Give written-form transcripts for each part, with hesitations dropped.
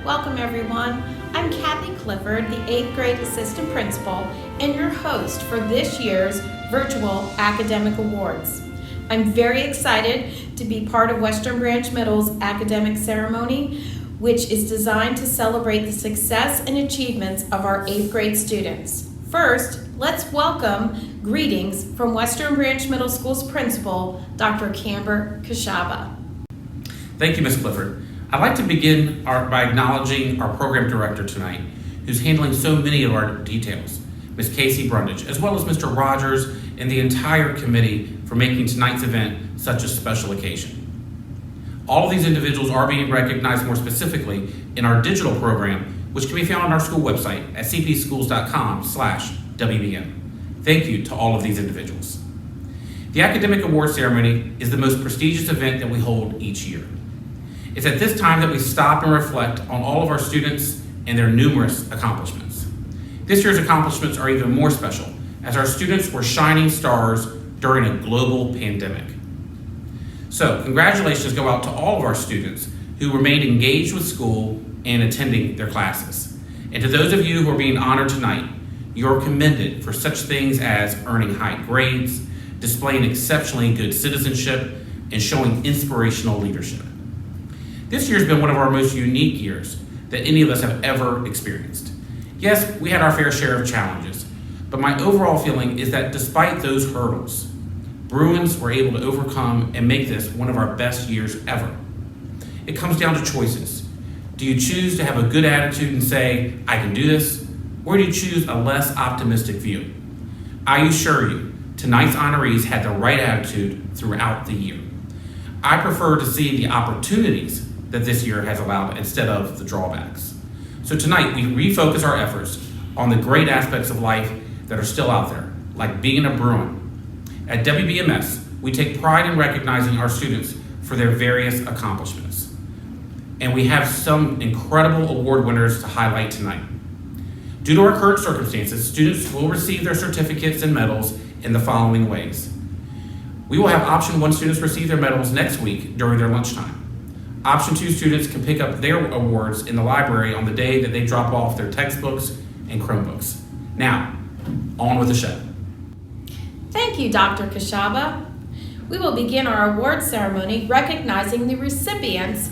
Welcome everyone. I'm Kathy Clifford, the 8th grade assistant principal and your host for this year's virtual academic awards. I'm very excited to be part of Western Branch Middle's academic ceremony, which is designed to celebrate the success and achievements of our 8th grade students. First, let's welcome greetings from Western Branch Middle School's principal, Dr. Camber Kashaba. Thank you, Ms. Clifford. I'd like to begin by acknowledging our program director tonight, who's handling so many of our details, Ms. Casey Brundage, as well as Mr. Rogers and the entire committee for making tonight's event such a special occasion. All of these individuals are being recognized more specifically in our digital program, which can be found on our school website at cpschools.com/WBM. Thank you to all of these individuals. The Academic Awards Ceremony is the most prestigious event that we hold each year. It's at this time that we stop and reflect on all of our students and their numerous accomplishments. This year's accomplishments are even more special, as our students were shining stars during a global pandemic. So, congratulations go out to all of our students who remained engaged with school and attending their classes. And to those of you who are being honored tonight, you're commended for such things as earning high grades, displaying exceptionally good citizenship, and showing inspirational leadership. This year's been one of our most unique years that any of us have ever experienced. Yes, we had our fair share of challenges, but my overall feeling is that despite those hurdles, Bruins were able to overcome and make this one of our best years ever. It comes down to choices. Do you choose to have a good attitude and say, I can do this? Or do you choose a less optimistic view? I assure you, tonight's honorees had the right attitude throughout the year. I prefer to see the opportunities that this year has allowed instead of the drawbacks. So tonight we refocus our efforts on the great aspects of life that are still out there, like being a Bruin. At WBMS, we take pride in recognizing our students for their various accomplishments. And we have some incredible award winners to highlight tonight. Due to our current circumstances, students will receive their certificates and medals in the following ways. We will have Option 1 students receive their medals next week during their lunchtime. Option 2 students can pick up their awards in the library on the day that they drop off their textbooks and Chromebooks. Now, on with the show. Thank you, Dr. Kashaba. We will begin our award ceremony recognizing the recipients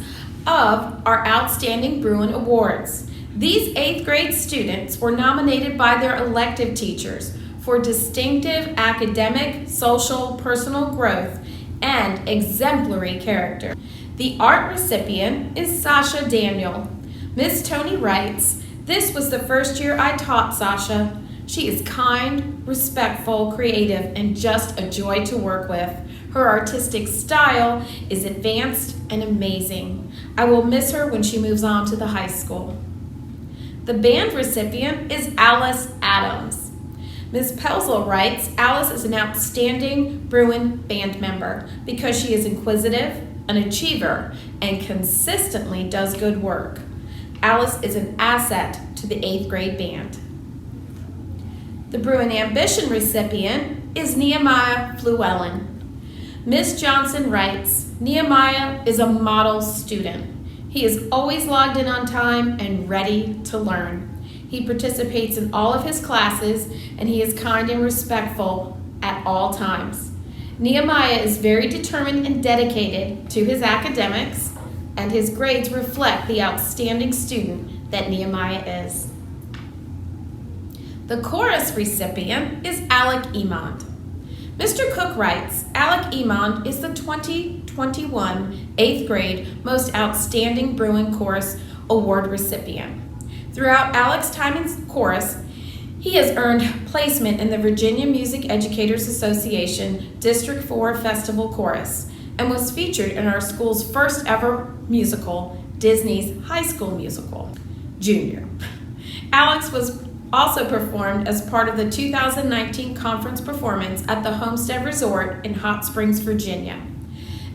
of our Outstanding Bruin Awards. These 8th grade students were nominated by their elective teachers for distinctive academic, social, personal growth, and exemplary character. The art recipient is Sasha Daniel. Miss Tony writes, "This was the first year I taught Sasha. She is kind, respectful, creative, and just a joy to work with. Her artistic style is advanced and amazing. I will miss her when she moves on to the high school." The band recipient is Alice Adams. Ms. Pelzel writes, "Alice is an outstanding Bruin band member because she is inquisitive, an achiever, and consistently does good work. Alice is an asset to the 8th grade band." The Bruin Ambition recipient is Nehemiah Fluellen. Ms. Johnson writes, "Nehemiah is a model student. He is always logged in on time and ready to learn. He participates in all of his classes, and he is kind and respectful at all times. Nehemiah is very determined and dedicated to his academics, and his grades reflect the outstanding student that Nehemiah is." The chorus recipient is Alec Emond. Mr. Cook writes, "Alec Emond is the 2021 8th grade Most Outstanding Bruin Chorus Award recipient. Throughout Alec's time in chorus, he has earned placement in the Virginia Music Educators Association District 4 Festival Chorus and was featured in our school's first ever musical, Disney's High School Musical, Junior. Alex was also performed as part of the 2019 conference performance at the Homestead Resort in Hot Springs, Virginia.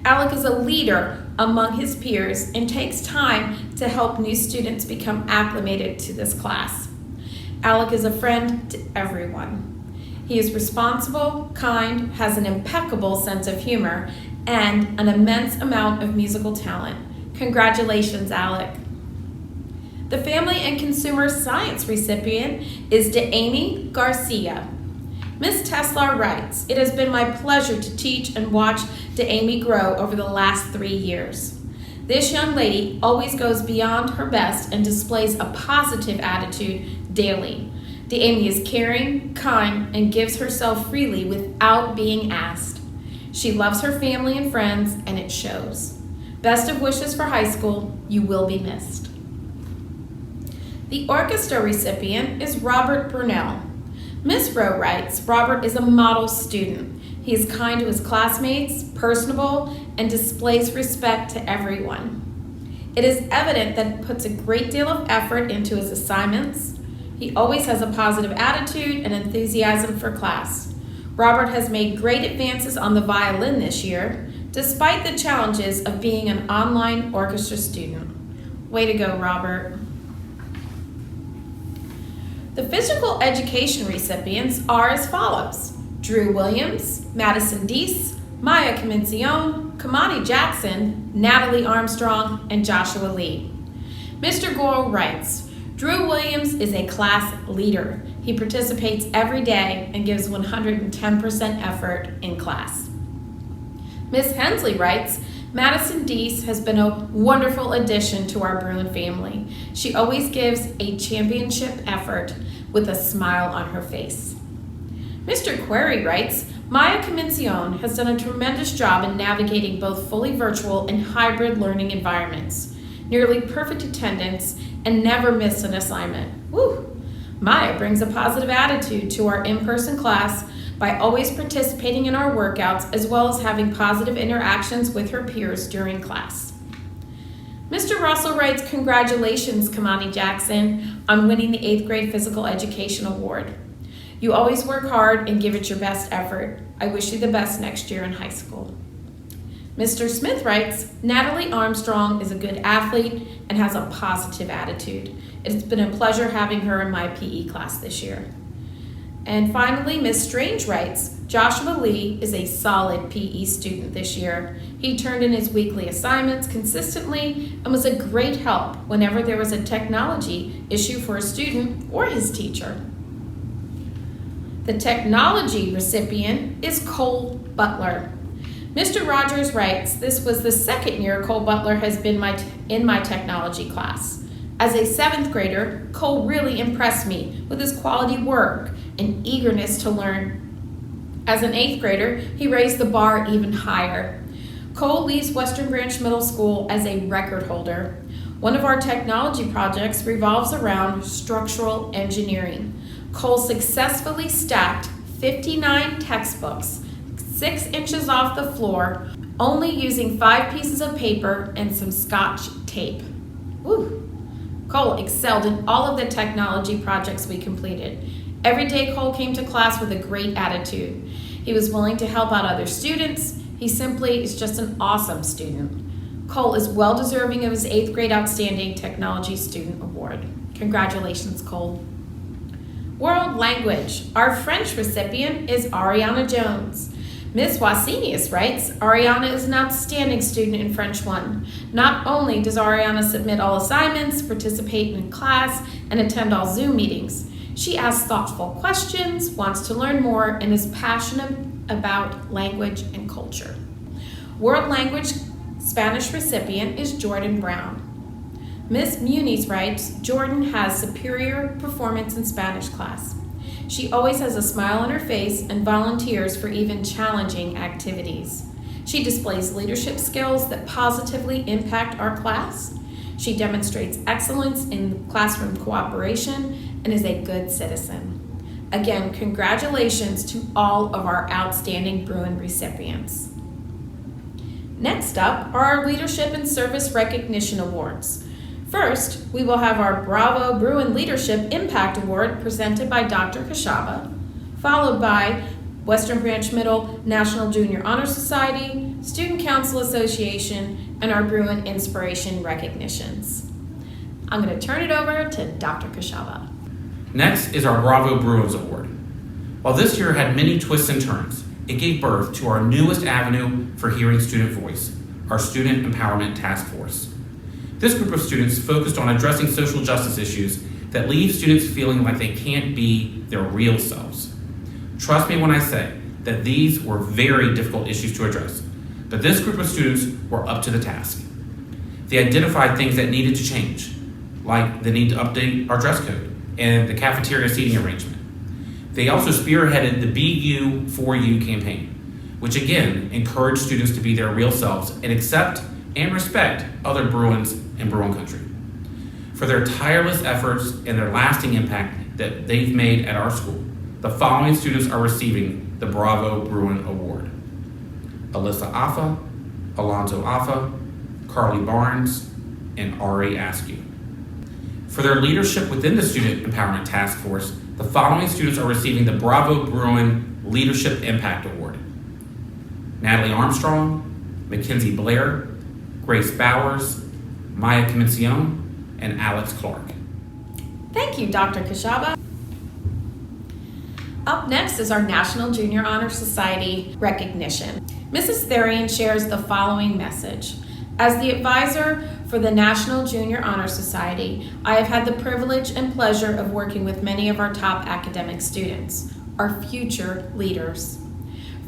Alec is a leader among his peers and takes time to help new students become acclimated to this class. Alec is a friend to everyone. He is responsible, kind, has an impeccable sense of humor, and an immense amount of musical talent. Congratulations, Alec. The Family and Consumer Science recipient is DeAmy Garcia. Ms. Teslar writes, "It has been my pleasure to teach and watch DeAmy grow over the last 3 years. This young lady always goes beyond her best and displays a positive attitude daily. DeAmy is caring, kind, and gives herself freely without being asked. She loves her family and friends, and it shows. Best of wishes for high school. You will be missed." The orchestra recipient is Robert Burnell. Miss Rowe writes, "Robert is a model student. He is kind to his classmates, personable, and displays respect to everyone. It is evident that he puts a great deal of effort into his assignments. He always has a positive attitude and enthusiasm for class. Robert has made great advances on the violin this year, despite the challenges of being an online orchestra student. Way to go, Robert." The physical education recipients are as follows: Drew Williams, Madison Deese, Maya Comencion, Kamani Jackson, Natalie Armstrong, and Joshua Lee. Mr. Gore writes, "Drew Williams is a class leader. He participates every day and gives 110% effort in class." Ms. Hensley writes, "Madison Deese has been a wonderful addition to our Bruin family. She always gives a championship effort with a smile on her face." Mr. Query writes, "Maya Comencion has done a tremendous job in navigating both fully virtual and hybrid learning environments. Nearly perfect attendance and never missed an assignment. Woo! Maya brings a positive attitude to our in-person class by always participating in our workouts as well as having positive interactions with her peers during class." Mr. Russell writes, "Congratulations, Kamani Jackson, on winning the 8th grade physical education award. You always work hard and give it your best effort. I wish you the best next year in high school." Mr. Smith writes, "Natalie Armstrong is a good athlete and has a positive attitude. It's been a pleasure having her in my PE class this year." And finally, Ms. Strange writes, "Joshua Lee is a solid PE student this year. He turned in his weekly assignments consistently and was a great help whenever there was a technology issue for a student or his teacher." The technology recipient is Cole Butler. Mr. Rogers writes, "This was the second year Cole Butler has been in my technology class. As a 7th grader, Cole really impressed me with his quality work and eagerness to learn. As an 8th grader, he raised the bar even higher. Cole leaves Western Branch Middle School as a record holder. One of our technology projects revolves around structural engineering. Cole successfully stacked 59 textbooks 6 inches off the floor, only using 5 pieces of paper and some Scotch tape. Woo! Cole excelled in all of the technology projects we completed. Every day Cole came to class with a great attitude. He was willing to help out other students. He simply is just an awesome student. Cole is well deserving of his 8th grade Outstanding Technology Student Award. Congratulations, Cole." World Language. Our French recipient is Ariana Jones. Ms. Wasenius writes, "Ariana is an outstanding student in French 1. Not only does Ariana submit all assignments, participate in class, and attend all Zoom meetings, she asks thoughtful questions, wants to learn more, and is passionate about language and culture." World Language Spanish recipient is Jordan Brown. Ms. Muniz writes, "Jordan has superior performance in Spanish class. She always has a smile on her face and volunteers for even challenging activities. She displays leadership skills that positively impact our class. She demonstrates excellence in classroom cooperation and is a good citizen." Again, congratulations to all of our outstanding Bruin recipients. Next up are our Leadership and Service Recognition Awards. First, we will have our Bravo Bruin Leadership Impact Award presented by Dr. Kashaba, followed by Western Branch Middle National Junior Honor Society, Student Council Association, and our Bruin Inspiration Recognitions. I'm going to turn it over to Dr. Kashaba. Next is our Bravo Bruins Award. While this year had many twists and turns, it gave birth to our newest avenue for hearing student voice, our Student Empowerment Task Force. This group of students focused on addressing social justice issues that leave students feeling like they can't be their real selves. Trust me when I say that these were very difficult issues to address, but this group of students were up to the task. They identified things that needed to change, like the need to update our dress code and the cafeteria seating arrangement. They also spearheaded the Be You For You campaign, which again encouraged students to be their real selves and accept and respect other Bruins in Bruin country. For their tireless efforts and their lasting impact that they've made at our school, the following students are receiving the Bravo Bruin Award: Alyssa Affa, Alonzo Affa, Carly Barnes, and Ari Askew. For their leadership within the Student Empowerment Task Force, the following students are receiving the Bravo Bruin Leadership Impact Award: Natalie Armstrong, Mackenzie Blair, Grace Bowers, Maya Comencion, and Alex Clark. Thank you, Dr. Kashaba. Up next is our National Junior Honor Society recognition. Mrs. Therian shares the following message. As the advisor for the National Junior Honor Society, I have had the privilege and pleasure of working with many of our top academic students, our future leaders.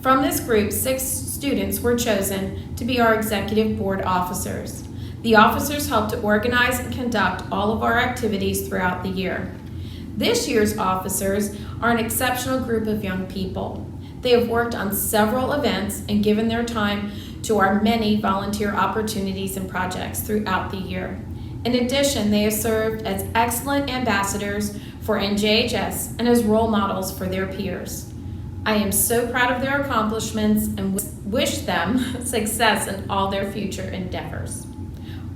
From this group, 6 students were chosen to be our executive board officers. The officers help to organize and conduct all of our activities throughout the year. This year's officers are an exceptional group of young people. They have worked on several events and given their time to our many volunteer opportunities and projects throughout the year. In addition, they have served as excellent ambassadors for NJHS and as role models for their peers. I am so proud of their accomplishments and wish them success in all their future endeavors.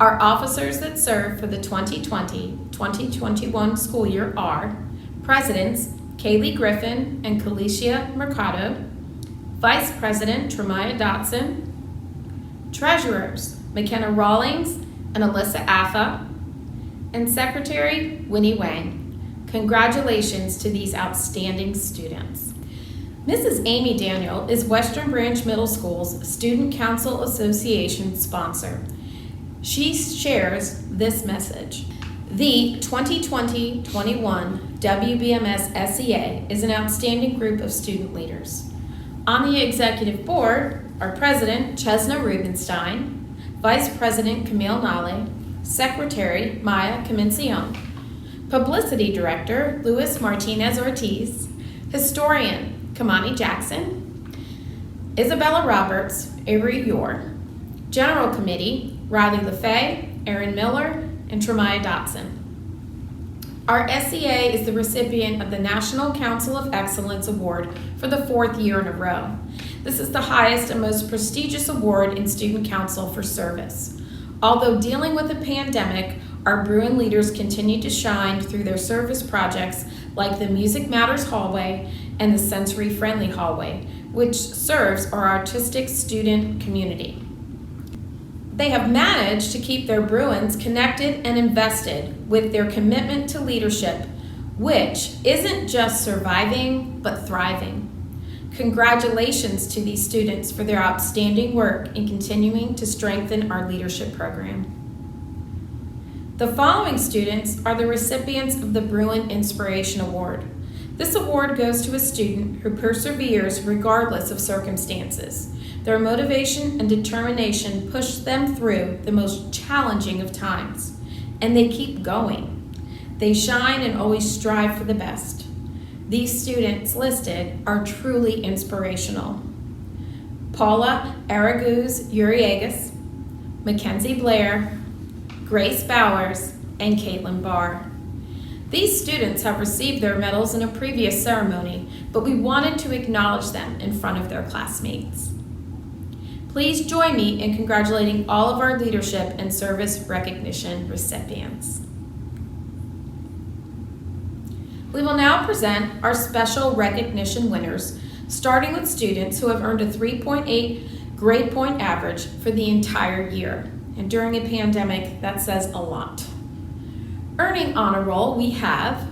Our officers that serve for the 2020-2021 school year are Presidents Kaylee Griffin and Kalicia Mercado, Vice President Tremaya Dotson, Treasurers McKenna Rawlings and Alyssa Affa, and Secretary Winnie Wang. Congratulations to these outstanding students. Mrs. Amy Daniel is Western Branch Middle School's Student Council Association sponsor. She shares this message. The 2020-21 WBMS SEA is an outstanding group of student leaders. On the executive board are President Chesna Rubenstein, Vice President Camille Nale, Secretary Maya Comencion, Publicity Director Luis Martinez Ortiz, Historian Kamani Jackson, Isabella Roberts, Avery Yor, General Committee Riley LaFay, Aaron Miller, and Tremaya Dotson. Our SEA is the recipient of the National Council of Excellence Award for the 4th year in a row. This is the highest and most prestigious award in Student Council for service. Although dealing with a pandemic, our Bruin leaders continue to shine through their service projects like the Music Matters Hallway and the Sensory Friendly Hallway, which serves our artistic student community. They have managed to keep their Bruins connected and invested with their commitment to leadership, which isn't just surviving, but thriving. Congratulations to these students for their outstanding work in continuing to strengthen our leadership program. The following students are the recipients of the Bruin Inspiration Award. This award goes to a student who perseveres regardless of circumstances. Their motivation and determination push them through the most challenging of times, and they keep going. They shine and always strive for the best. These students listed are truly inspirational. Paula Araguz Uriegas, Mackenzie Blair, Grace Bowers, and Caitlin Barr. These students have received their medals in a previous ceremony, but we wanted to acknowledge them in front of their classmates. Please join me in congratulating all of our leadership and service recognition recipients. We will now present our special recognition winners, starting with students who have earned a 3.8 grade point average for the entire year. And during a pandemic, that says a lot. Earning honor roll, we have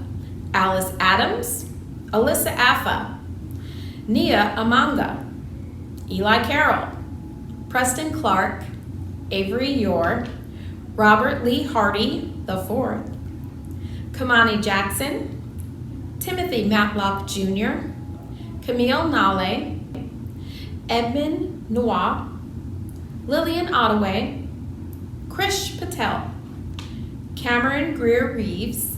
Alice Adams, Alyssa Affa, Nia Amanga, Eli Carroll, Preston Clark, Avery Yor, Robert Lee Hardy IV, Kamani Jackson, Timothy Matlock Jr., Camille Nale, Edmund Noir, Lillian Ottaway, Krish Patel, Cameron Greer Reeves,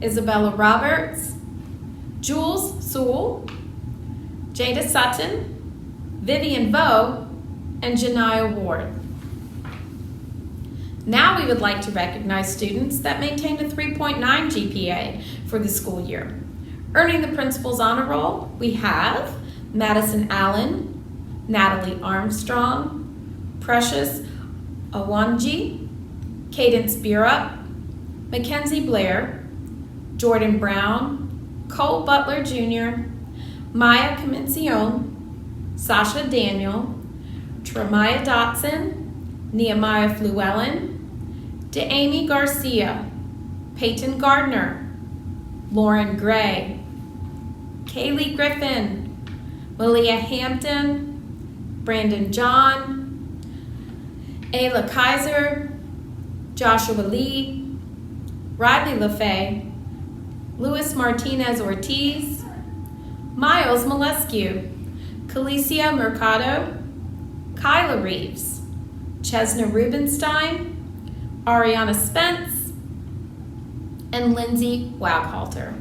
Isabella Roberts, Jules Sewell, Jada Sutton, Vivian Vo, and Janiyah Ward. Now we would like to recognize students that maintained a 3.9 GPA for the school year. Earning the principal's honor roll, we have Madison Allen, Natalie Armstrong, Precious Awanji, Cadence Burup, Mackenzie Blair, Jordan Brown, Cole Butler Jr., Maya Comencion, Sasha Daniel, Tremaya Dotson, Nehemiah Fluellen, DeAmy Garcia, Peyton Gardner, Lauren Gray, Kaylee Griffin, Malia Hampton, Brandon John, Ayla Kaiser, Joshua Lee, Riley LaFay, Luis Martinez Ortiz, Miles Molescu, Calicia Mercado, Kyla Reeves, Chesna Rubenstein, Ariana Spence, and Lindsay Waghalter.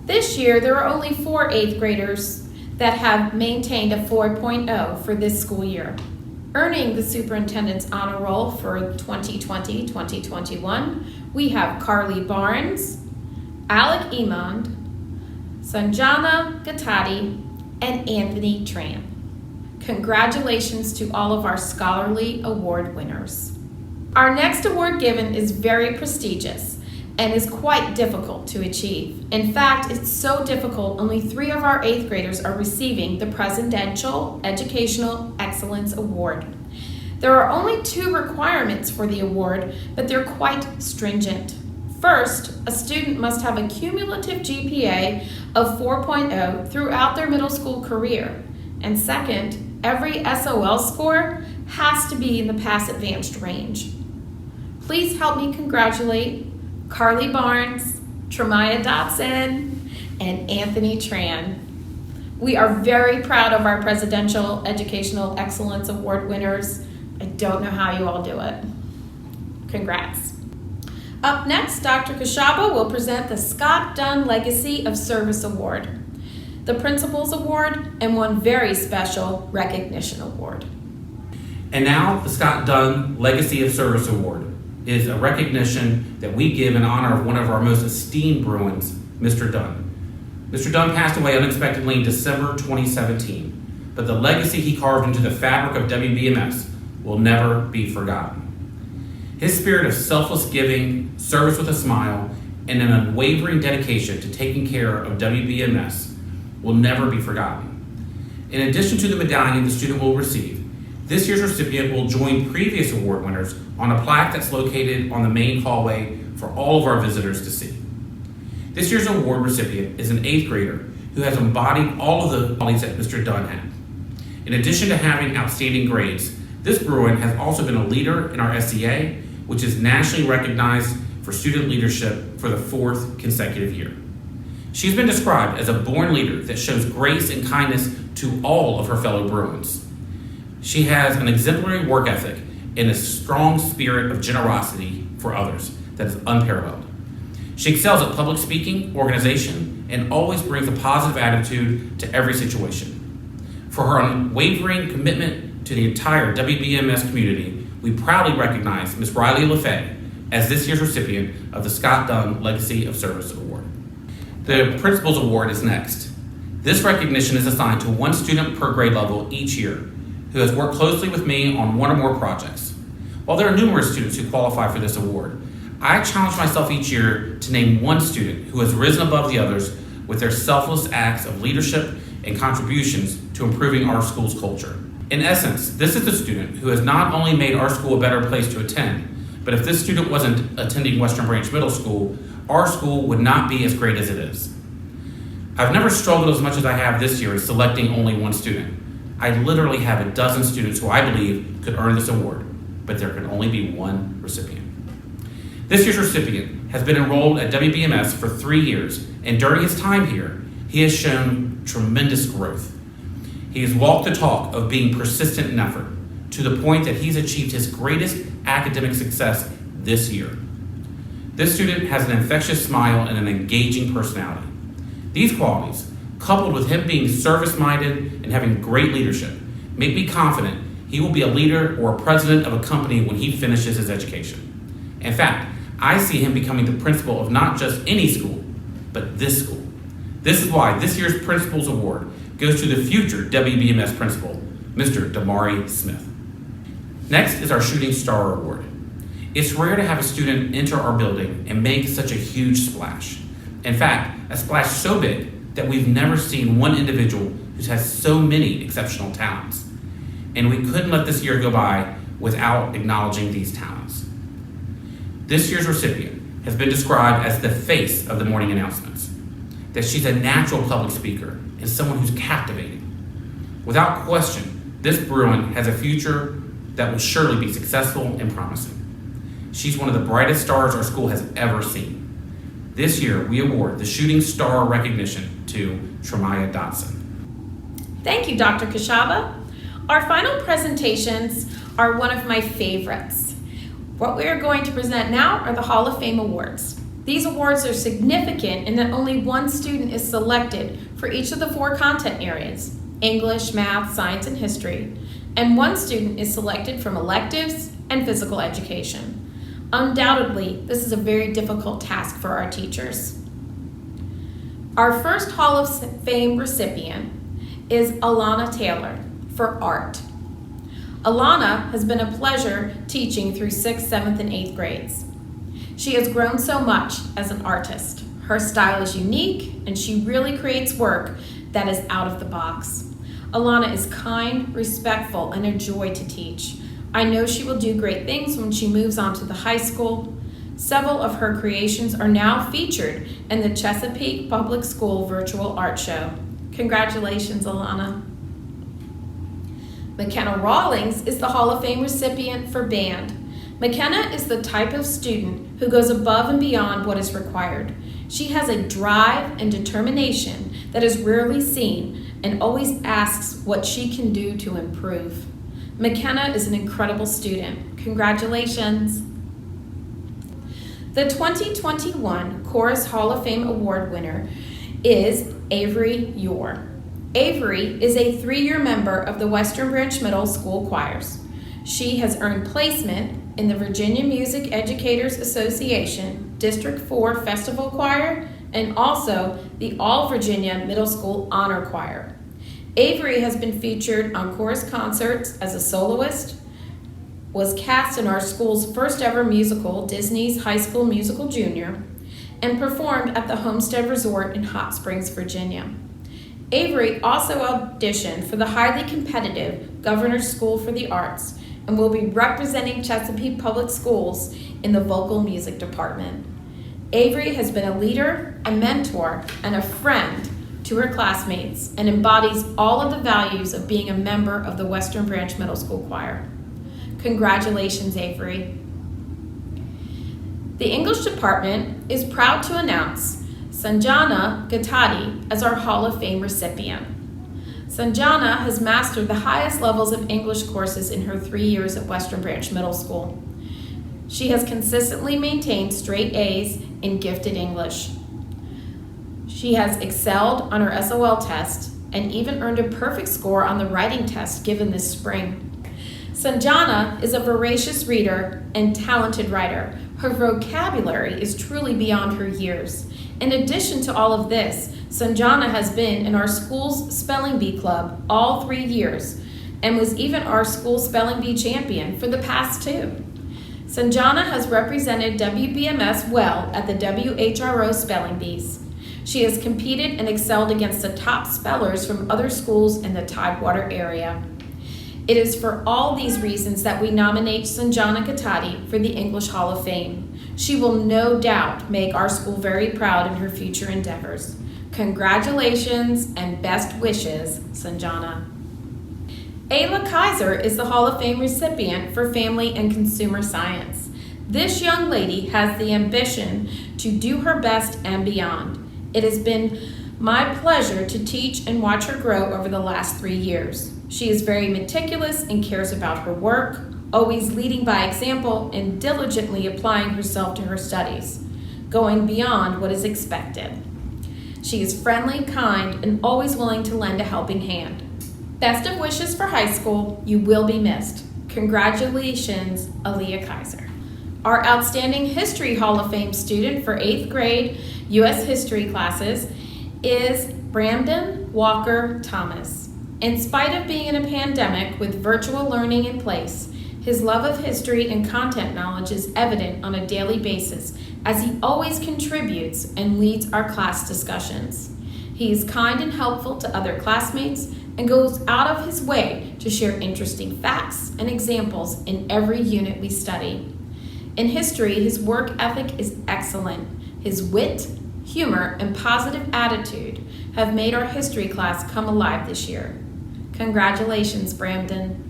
This year, there are only 4 8th graders that have maintained a 4.0 for this school year. Earning the superintendent's honor roll for 2020-2021, we have Carly Barnes, Alec Emond, Sanjana Gatati, and Anthony Tran. Congratulations to all of our scholarly award winners. Our next award given is very prestigious and is quite difficult to achieve. In fact, it's so difficult, only 3 of our 8th graders are receiving the Presidential Educational Excellence Award. There are only 2 requirements for the award, but they're quite stringent. First, a student must have a cumulative GPA of 4.0 throughout their middle school career. And second, every SOL score has to be in the Pass Advanced range. Please help me congratulate Carly Barnes, Tremaya Dotson, and Anthony Tran. We are very proud of our Presidential Educational Excellence Award winners. I don't know how you all do it. Congrats. Up next, Dr. Kashaba will present the Scott Dunn Legacy of Service Award, the Principal's Award, and one very special recognition award. And now, the Scott Dunn Legacy of Service Award is a recognition that we give in honor of one of our most esteemed Bruins, Mr. Dunn. Mr. Dunn passed away unexpectedly in December 2017, but the legacy he carved into the fabric of WBMS will never be forgotten. His spirit of selfless giving, service with a smile, and an unwavering dedication to taking care of WBMS will never be forgotten. In addition to the medallion the student will receive, this year's recipient will join previous award winners on a plaque that's located on the main hallway for all of our visitors to see. This year's award recipient is an 8th grader who has embodied all of the qualities that Mr. Dunn had. In addition to having outstanding grades, this Bruin has also been a leader in our SEA, which is nationally recognized for student leadership for the 4th consecutive year. She's been described as a born leader that shows grace and kindness to all of her fellow Bruins. She has an exemplary work ethic and a strong spirit of generosity for others that is unparalleled. She excels at public speaking, organization, and always brings a positive attitude to every situation. For her unwavering commitment to the entire WBMS community, we proudly recognize Ms. Riley LaFay as this year's recipient of the Scott Dunn Legacy of Service Award. The Principal's Award is next. This recognition is assigned to 1 student per grade level each year who has worked closely with me on 1 or more projects. While there are numerous students who qualify for this award, I challenge myself each year to name 1 student who has risen above the others with their selfless acts of leadership and contributions to improving our school's culture. In essence, this is the student who has not only made our school a better place to attend, but if this student wasn't attending Western Branch Middle School, our school would not be as great as it is. I've never struggled as much as I have this year in selecting only 1 student. I literally have a dozen students who I believe could earn this award, but there can only be one recipient. This year's recipient has been enrolled at WBMS for 3 years, and during his time here, he has shown tremendous growth. He has walked the talk of being persistent in effort, to the point that he's achieved his greatest academic success this year. This student has an infectious smile and an engaging personality. These qualities, coupled with him being service-minded and having great leadership, make me confident he will be a leader or a president of a company when he finishes his education. In fact, I see him becoming the principal of not just any school, but this school. This is why this year's Principal's Award goes to the future WBMS principal, Mr. Damari Smith. Next is our Shooting Star Award. It's rare to have a student enter our building and make such a huge splash. In fact, a splash so big that we've never seen one individual who has so many exceptional talents. And we couldn't let this year go by without acknowledging these talents. This year's recipient has been described as the face of the morning announcements, that she's a natural public speaker and someone who's captivating. Without question, this Bruin has a future that will surely be successful and promising. She's one of the brightest stars our school has ever seen. This year, we award the Shooting Star recognition to Tremaya Dotson. Thank you, Dr. Kashaba. Our final presentations are one of my favorites. What we are going to present now are the Hall of Fame Awards. These awards are significant in that only one student is selected for each of the 4 content areas: English, math, science, and history, and one student is selected from electives and physical education. Undoubtedly, this is a very difficult task for our teachers. Our first Hall of Fame recipient is Alana Taylor for art. Alana has been a pleasure teaching through 6th, 7th, and 8th grades. She has grown so much as an artist. Her style is unique, and she really creates work that is out of the box. Alana is kind, respectful, and a joy to teach. I know she will do great things when she moves on to the high school. Several of her creations are now featured in the Chesapeake Public School Virtual Art Show. Congratulations, Alana. McKenna Rawlings is the Hall of Fame recipient for band. McKenna is the type of student who goes above and beyond what is required. She has a drive and determination that is rarely seen and always asks what she can do to improve. McKenna is an incredible student. Congratulations. The 2021 Chorus Hall of Fame Award winner is Avery Yore. Avery is a 3-year member of the Western Branch Middle School Choirs. She has earned placement in the Virginia Music Educators Association District 4 Festival Choir and also the All Virginia Middle School Honor Choir. Avery has been featured on chorus concerts as a soloist, was cast in our school's first ever musical, Disney's High School Musical Junior, and performed at the Homestead Resort in Hot Springs, Virginia. Avery also auditioned for the highly competitive Governor's School for the Arts and will be representing Chesapeake Public Schools in the vocal music department. Avery has been a leader, a mentor, and a friend to her classmates and embodies all of the values of being a member of the Western Branch Middle School Choir. Congratulations, Avery. The English department is proud to announce Sanjana Gatati as our Hall of Fame recipient. Sanjana has mastered the highest levels of English courses in her 3 years at Western Branch Middle School. She has consistently maintained straight A's in gifted English. She has excelled on her SOL test and even earned a perfect score on the writing test given this spring. Sanjana is a voracious reader and talented writer. Her vocabulary is truly beyond her years. In addition to all of this, Sanjana has been in our school's spelling bee club all 3 years and was even our school spelling bee champion for the past 2. Sanjana has represented WBMS well at the WHRO spelling bees. She has competed and excelled against the top spellers from other schools in the Tidewater area. It is for all these reasons that we nominate Sanjana Gatati for the English Hall of Fame. She will no doubt make our school very proud in her future endeavors. Congratulations and best wishes, Sanjana. Ayla Kaiser is the Hall of Fame recipient for Family and Consumer Science. This young lady has the ambition to do her best and beyond. It has been my pleasure to teach and watch her grow over the last 3 years. She is very meticulous and cares about her work, always leading by example and diligently applying herself to her studies, going beyond what is expected. She is friendly, kind, and always willing to lend a helping hand. Best of wishes for high school. You will be missed. Congratulations, Aaliyah Kaiser. Our Outstanding History Hall of Fame student for 8th grade U.S. History classes is Brandon Walker Thomas. In spite of being in a pandemic with virtual learning in place, his love of history and content knowledge is evident on a daily basis as he always contributes and leads our class discussions. He is kind and helpful to other classmates and goes out of his way to share interesting facts and examples in every unit we study. In history, his work ethic is excellent. His wit, humor, and positive attitude have made our history class come alive this year. Congratulations, Brandon.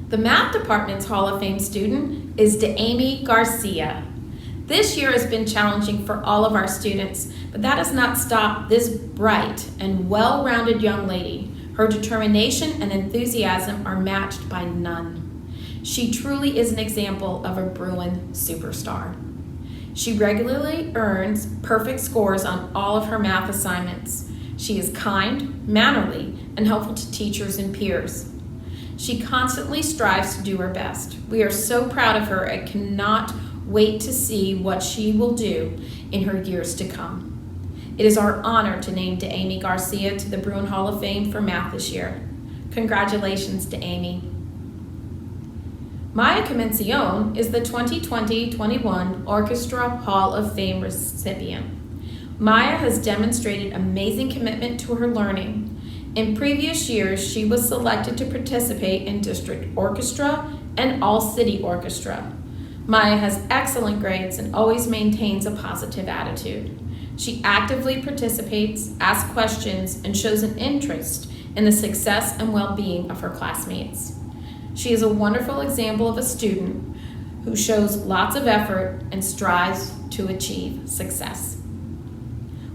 The Math Department's Hall of Fame student is DeAmy Garcia. This year has been challenging for all of our students, but that has not stopped this bright and well-rounded young lady. Her determination and enthusiasm are matched by none. She truly is an example of a Bruin superstar. She regularly earns perfect scores on all of her math assignments. She is kind, mannerly, and helpful to teachers and peers. She constantly strives to do her best. We are so proud of her and cannot wait to see what she will do in her years to come. It is our honor to name DeAmy Garcia to the Bruin Hall of Fame for math this year. Congratulations, DeAmy. Maya Comencion is the 2020-21 Orchestra Hall of Fame recipient. Maya has demonstrated amazing commitment to her learning. In previous years, she was selected to participate in district orchestra and all-city orchestra. Maya has excellent grades and always maintains a positive attitude. She actively participates, asks questions, and shows an interest in the success and well-being of her classmates. She is a wonderful example of a student who shows lots of effort and strives to achieve success.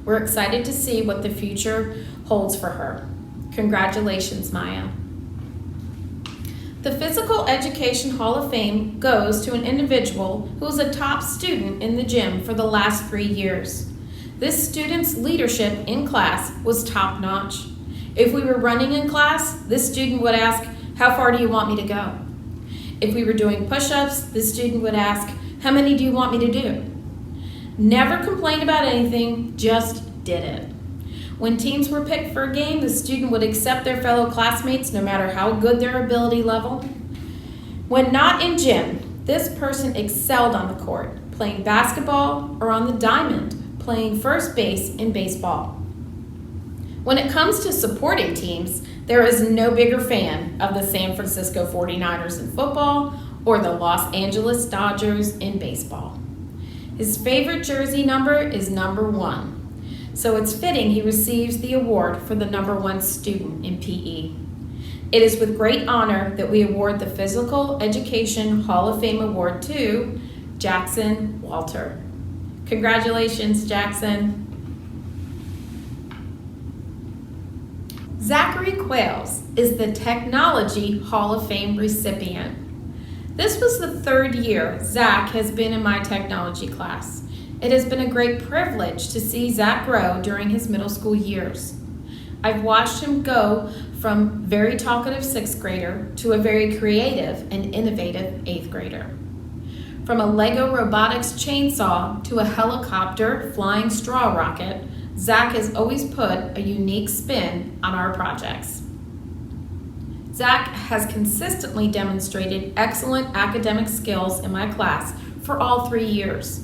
We're excited to see what the future holds for her. Congratulations, Maya. The Physical Education Hall of Fame goes to an individual who was a top student in the gym for the last 3 years. This student's leadership in class was top-notch. If we were running in class, this student would ask, "How far do you want me to go?" If we were doing push-ups, this student would ask, "How many do you want me to do?" Never complained about anything, just did it. When teams were picked for a game, the student would accept their fellow classmates no matter how good their ability level. When not in gym, this person excelled on the court, playing basketball or on the diamond, playing first base in baseball. When it comes to supporting teams, there is no bigger fan of the San Francisco 49ers in football or the Los Angeles Dodgers in baseball. His favorite jersey number is number 1. So it's fitting he receives the award for the number 1 student in PE. It is with great honor that we award the Physical Education Hall of Fame Award to Jackson Walter. Congratulations, Jackson. Zachary Quayles is the Technology Hall of Fame recipient. This was the 3rd year Zach has been in my technology class. It has been a great privilege to see Zach grow during his middle school years. I've watched him go from very talkative 6th grader to a very creative and innovative 8th grader. From a Lego robotics chainsaw to a helicopter flying straw rocket, Zach has always put a unique spin on our projects. Zach has consistently demonstrated excellent academic skills in my class for all 3 years.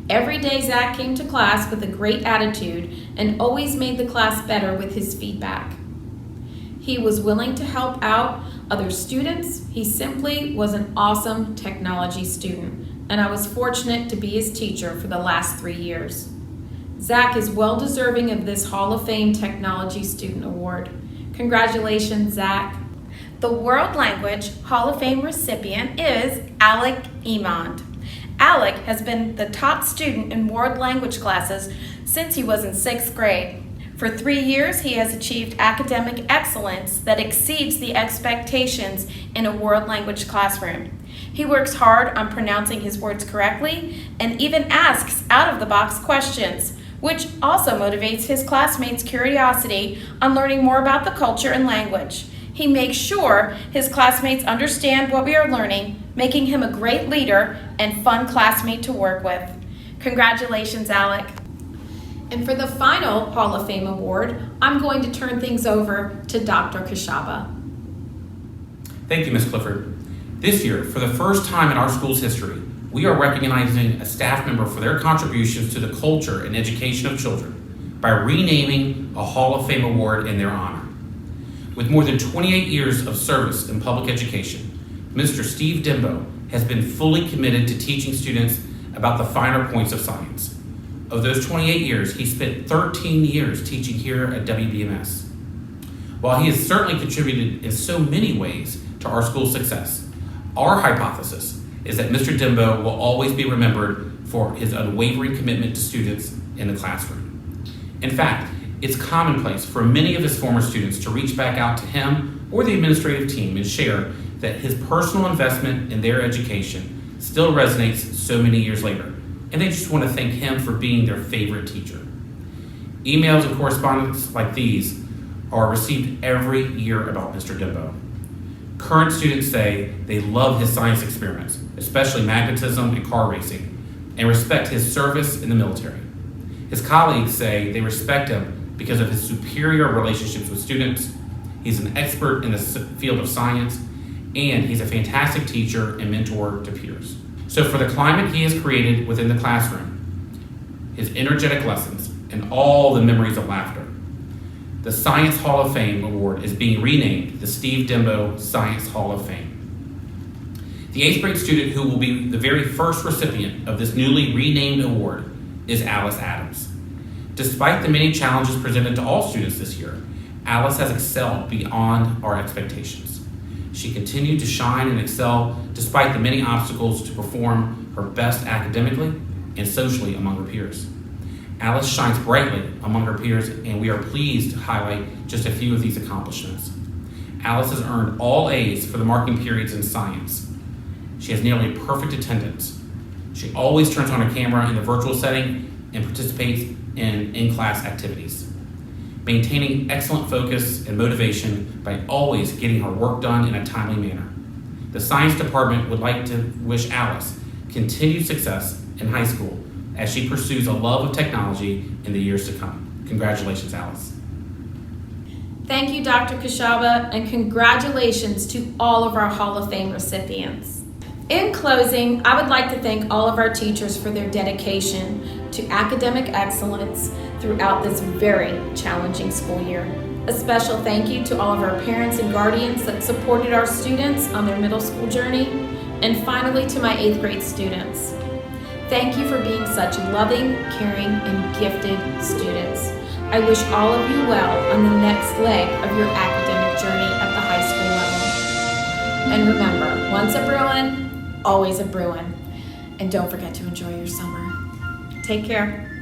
Every day Zach came to class with a great attitude and always made the class better with his feedback. He was willing to help out other students. He simply was an awesome technology student, and I was fortunate to be his teacher for the last 3 years. Zach is well deserving of this Hall of Fame Technology Student Award. Congratulations, Zach. The World Language Hall of Fame recipient is Alec Emond. Alec has been the top student in world language classes since he was in 6th grade. For 3 years, he has achieved academic excellence that exceeds the expectations in a world language classroom. He works hard on pronouncing his words correctly and even asks out-of-the-box questions, which also motivates his classmates' curiosity on learning more about the culture and language. He makes sure his classmates understand what we are learning, making him a great leader and fun classmate to work with. Congratulations, Alec. And for the final Hall of Fame award, I'm going to turn things over to Dr. Kashaba. Thank you, Ms. Clifford. This year, for the first time in our school's history, we are recognizing a staff member for their contributions to the culture and education of children by renaming a Hall of Fame award in their honor. With more than 28 years of service in public education, Mr. Steve Dembo has been fully committed to teaching students about the finer points of science. Of those 28 years, he spent 13 years teaching here at WBMS. While he has certainly contributed in so many ways to our school's success, our hypothesis is that Mr. Dembo will always be remembered for his unwavering commitment to students in the classroom. In fact, it's commonplace for many of his former students to reach back out to him or the administrative team and share that his personal investment in their education still resonates so many years later, and they just want to thank him for being their favorite teacher. Emails and correspondence like these are received every year about Mr. Dembo. Current students say they love his science experiments, especially magnetism and car racing, and respect his service in the military. His colleagues say they respect him because of his superior relationships with students. He's an expert in the field of science, and he's a fantastic teacher and mentor to peers. So for the climate he has created within the classroom, his energetic lessons, and all the memories of laughter, the Science Hall of Fame Award is being renamed the Steve Dembo Science Hall of Fame. The 8th grade student who will be the very first recipient of this newly renamed award is Alice Adams. Despite the many challenges presented to all students this year, Alice has excelled beyond our expectations. She continued to shine and excel despite the many obstacles to perform her best academically and socially among her peers. Alice shines brightly among her peers, and we are pleased to highlight just a few of these accomplishments. Alice has earned all A's for the marking periods in science. She has nearly perfect attendance. She always turns on her camera in the virtual setting and participates in-class activities, maintaining excellent focus and motivation by always getting her work done in a timely manner. The science department would like to wish Alice continued success in high school as she pursues a love of technology in the years to come. Congratulations, Alice. Thank you, Dr. Kashaba, and congratulations to all of our Hall of Fame recipients. In closing, I would like to thank all of our teachers for their dedication to academic excellence throughout this very challenging school year. A special thank you to all of our parents and guardians that supported our students on their middle school journey. And finally, to my 8th grade students. Thank you for being such loving, caring, and gifted students. I wish all of you well on the next leg of your academic journey at the high school level. And remember, once a Bruin, always a Bruin. And don't forget to enjoy your summer. Take care.